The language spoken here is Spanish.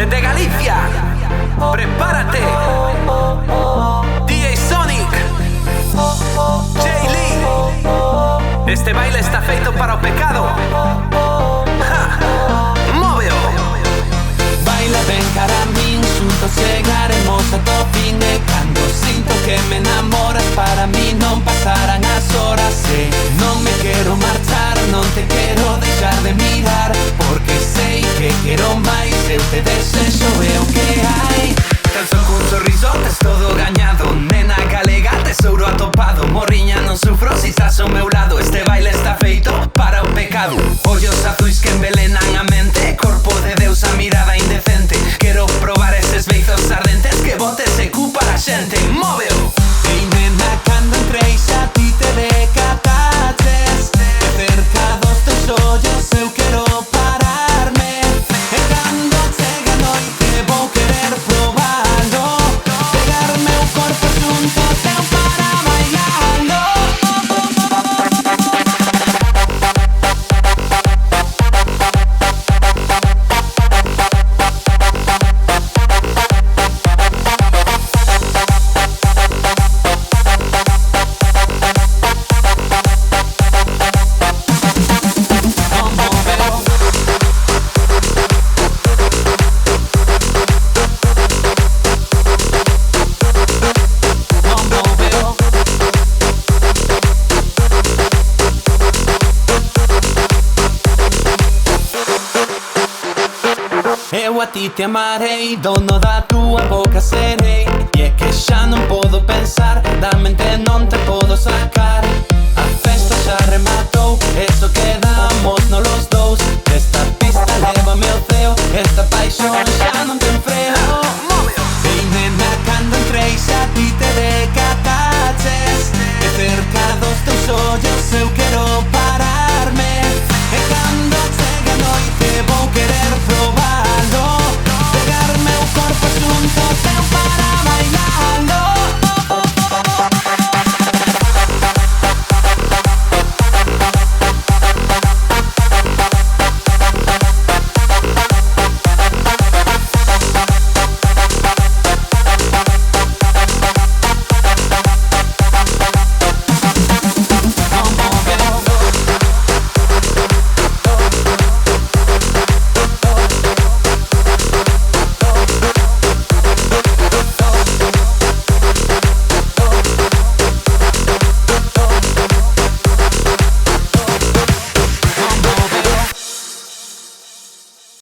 desde Galicia. Prepárate. DJ Sonic, Jay Lee. Este baile está feito para o pecado. Móveo. Baila ben cara a min, xuntos chegaremos ata o fin. E cando sinto que me enamoras, para mí non pasarán as horas. E non me quero marchar, non te quero deixar de mirar, porque sei que quero máis. Eu te desexo, é o que hai. Tan só cun sorriso tes todo gañado. Nena galega, tesouro atopado. Morriña, non sufro si estás ao meu lado. Este baile está feito para o pecado. Ollos azuis que envelenan a mente, corpo de Deus, a mirada indecente. Quero probar eses beizos ardentes que botes e cu para a xente. Móveo. Ei nena, cando entrei xa ti te decataches, que cerca dos teus ollos eu quero pararme. E cando chegue a noite vou querer probalo, pegar meu corpo xunto ao teu para bailalo. Eu a ti te amarei, dono da tua boca serei. E é que xa non podo pensar, da mente non te podo sacar. A festa xa rematou, e só quedamos